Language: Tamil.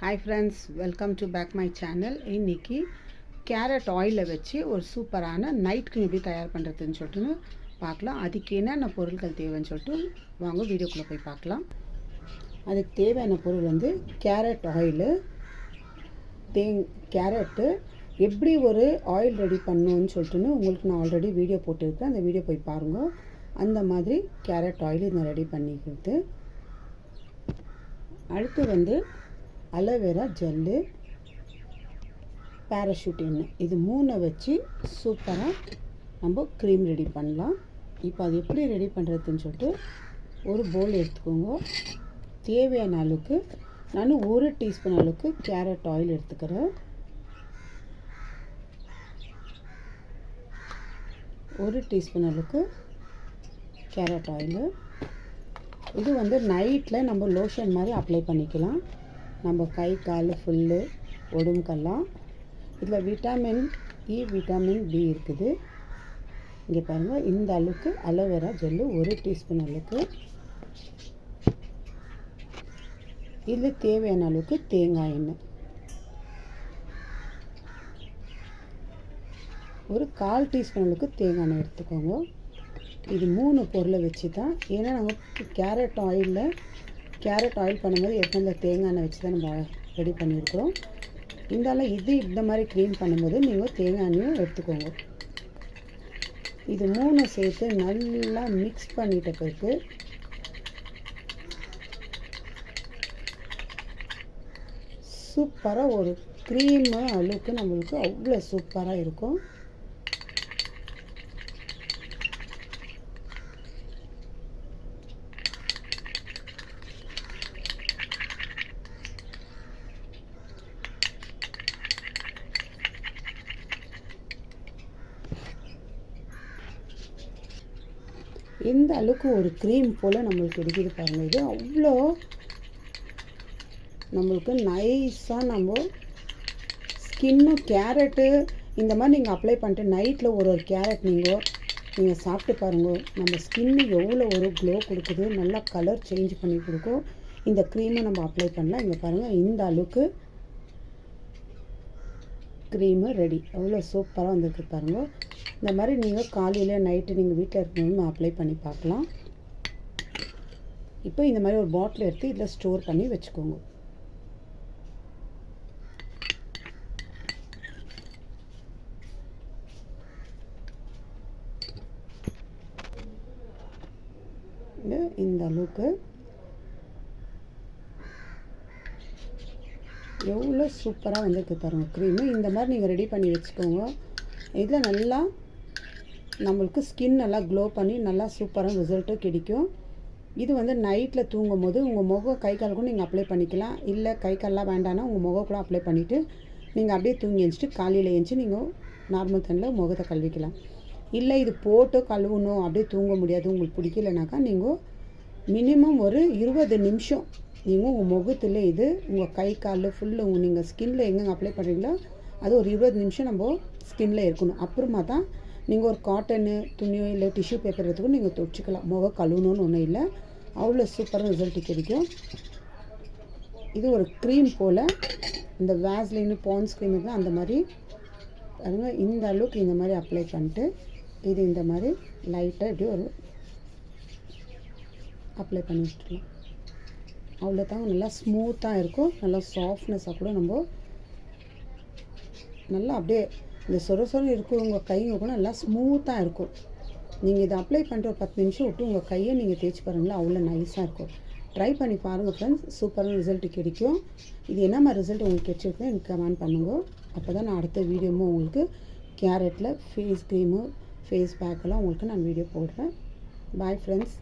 Hi friends, welcome to back my channel. இன்னைக்கு கேரட் ஆயிலை வச்சு ஒரு சூப்பரான நைட் க்ரீம் எப்படி தயார் பண்ணுறதுன்னு சொல்லிட்டு பார்க்கலாம். அதுக்கு என்னென்ன பொருட்கள் தேவைன்னு சொல்லிட்டு வாங்க வீடியோக்குள்ளே போய் பார்க்கலாம். அதுக்கு தேவையான பொருள் வந்து கேரட் ஆயிலு, கேரட்டு எப்படி ஒரு ஆயில் ரெடி பண்ணணும்னு சொல்லிட்டுன்னு உங்களுக்கு நான் ஆல்ரெடி வீடியோ போட்டிருக்கேன். அந்த வீடியோ போய் பாருங்கள். அந்த மாதிரி கேரட் ஆயில் நான் ரெடி பண்ணிக்கிறது. அடுத்து வந்து அலோவேரா ஜெல்லு, பேராஷூட் எண்ணெய், இது மூணை வச்சு சூப்பராக நம்ம க்ரீம் ரெடி பண்ணலாம். இப்போ அது எப்படி ரெடி பண்ணுறதுன்னு சொல்லிட்டு ஒரு பவுல் எடுத்துக்கோங்க. தேவையான அளவுக்கு நான் 1 டீஸ்பூன் அளவுக்கு கேரட் ஆயில் எடுத்துக்கிறேன். 1 டீஸ்பூன் அளவுக்கு கேரட் ஆயிலு. இது வந்து நைட்டில் நம்ம லோஷன் மாதிரி அப்ளை பண்ணிக்கலாம். நம்ம கை கால் ஃபுல்லு உடம்புக்கெல்லாம். இதில் விட்டாமின் இ, விட்டாமின் பி இருக்குது. இங்கே பாருங்கள், இந்த அளவுக்கு அலோவேரா ஜெல்லு 1 டீஸ்பூன் அளவுக்கு. இதில் தேவையான அளவுக்கு தேங்காய் எண்ணெய் ஒரு 1/4 டீஸ்பூன் அளவுக்கு தேங்காய் எண்ணெய் எடுத்துக்கோங்க. இது 3 பொருளை வச்சு தான், ஏன்னா நம்ம கேரட் ஆயில் பண்ணும்போது எப்போ தேங்காய் எண்ணெய் வச்சு தான் நம்ம ரெடி பண்ணியிருக்கிறோம். இருந்தாலும் இந்த மாதிரி க்ளீன் பண்ணும்போது நீங்கள் தேங்காய் எண்ணெயும் எடுத்துக்கோங்க. இது 3 சேர்த்து நல்லா மிக்ஸ் பண்ணிட்ட பிறகு சூப்பராக ஒரு க்ரீமு அளவுக்கு நம்மளுக்கு அவ்வளோ சூப்பராக இருக்கும். இந்த அளவுக்கு ஒரு க்ரீம் போல் நம்மளுக்கு கிடைக்கிது பாருங்கள். இது அவ்வளோ நம்மளுக்கு நைஸாக நம்ம ஸ்கின்னு கேரட்டு இந்த மாதிரி நீங்கள் அப்ளை பண்ணிட்டு நைட்டில் ஒரு கேரட் நீங்கள் சாப்பிட்டு பாருங்கள். நம்ம ஸ்கின்னு எவ்வளோ ஒரு க்ளோ கொடுக்குது, நல்லா கலர் சேஞ்ச் பண்ணி கொடுக்கும். இந்த க்ரீமை நம்ம அப்ளை பண்ணலாம். இங்கே பாருங்கள், இந்த அளவுக்கு க்ரீமு ரெடி. எவ்வளோ சூப்பராக வந்திருக்கு பாருங்கள். இந்த மாதிரி நீங்கள் காலையில் நைட்டு நீங்கள் வீட்டில் இருக்கணும்னு அப்ளை பண்ணி பார்க்கலாம். இப்போ இந்த மாதிரி ஒரு பாட்டில் எடுத்து இதில் ஸ்டோர் பண்ணி வச்சுக்கோங்க. இந்த அளவுக்கு எவ்வளோ சூப்பராக வந்துருக்கு பாருங்கள் க்ரீமு. இந்த மாதிரி நீங்கள் ரெடி பண்ணி வச்சுக்கோங்க. இதில் நல்லா நம்மளுக்கு ஸ்கின் நல்லா க்ளோ பண்ணி நல்லா சூப்பராக ரிசல்ட்டும் கிடைக்கும். இது வந்து நைட்டில் தூங்கும் போது உங்கள் முகம் கை கால் கூட நீங்கள் அப்ளை பண்ணிக்கலாம். இல்லை கை கால்லாம் வேண்டானா உங்கள் முகம் கூட அப்ளை பண்ணிவிட்டு நீங்கள் அப்படியே தூங்கி எழுந்துட்டு காலையில் எழுந்துச்சி நீங்கள் நார்மல் தண்ணியில் முகத்தை கழுவிக்கலாம். இல்லை இது போட்டு கழுவணும் அப்படியே தூங்க முடியாது, உங்களுக்கு பிடிக்கலனாக்கா நீங்கள் மினிமம் ஒரு 20 நிமிஷம் நீங்கள் உங்கள் முகத்தில் இது உங்கள் கை கால் ஃபுல்லு நீங்கள் ஸ்கின்னில் எங்கெங்கே அப்ளை பண்ணுறீங்களோ அது ஒரு 20 நிமிஷம் நம்ம ஸ்கின்னில் இருக்கணும். அப்புறமா தான் நீங்கள் ஒரு காட்டனு துணியோ இல்லை டிஷ்யூ பேப்பர் எடுத்துக்கும் நீங்கள் துடைச்சிக்கலாம். முகம் கழுவணும்னு ஒன்றும் இல்லை, அவ்வளோ சூப்பராக ரிசல்ட் கிடைக்கும். இது ஒரு க்ரீம் போல், இந்த வேஸ்லின் பான்ஸ் க்ரீம் இருக்குன்னா அந்த மாதிரி பாருங்க. இந்த அளவுக்கு இந்த மாதிரி அப்ளை பண்ணிட்டு இது இந்த மாதிரி லைட்டாக இப்படி ஒரு அப்ளை பண்ணி விட்டுருலாம். அவ்வளோதாங்க, நல்லா ஸ்மூத்தாக இருக்கும். நல்லா சாஃப்ட்னஸாக கூட நம்ம நல்லா அப்படியே இந்த சொரசொரம் இருக்கும். உங்கள் கைங்க கூட நல்லா ஸ்மூத்தாக இருக்கும். நீங்கள் இதை அப்ளை பண்ணிட்டு ஒரு 10 நிமிஷம் விட்டு உங்கள் கையை நீங்கள் தேய்ச்சி பாருங்களா, அவ்வளோ நைஸாக இருக்கும். ட்ரை பண்ணி பாருங்கள் ஃப்ரெண்ட்ஸ், சூப்பரான ரிசல்ட் கிடைக்கும். இது என்ன மாதிரி ரிசல்ட் உங்களுக்கு கிடைச்சிருக்குன்னு எனக்கு கமெண்ட் பண்ணுங்க. அப்போ தான் நான் அடுத்த வீடியோவும் உங்களுக்கு கேரட்டில் ஃபேஸ் க்ரீமு ஃபேஸ் பேக்கெல்லாம் உங்களுக்கு நான் வீடியோ போடுறேன். Bye friends.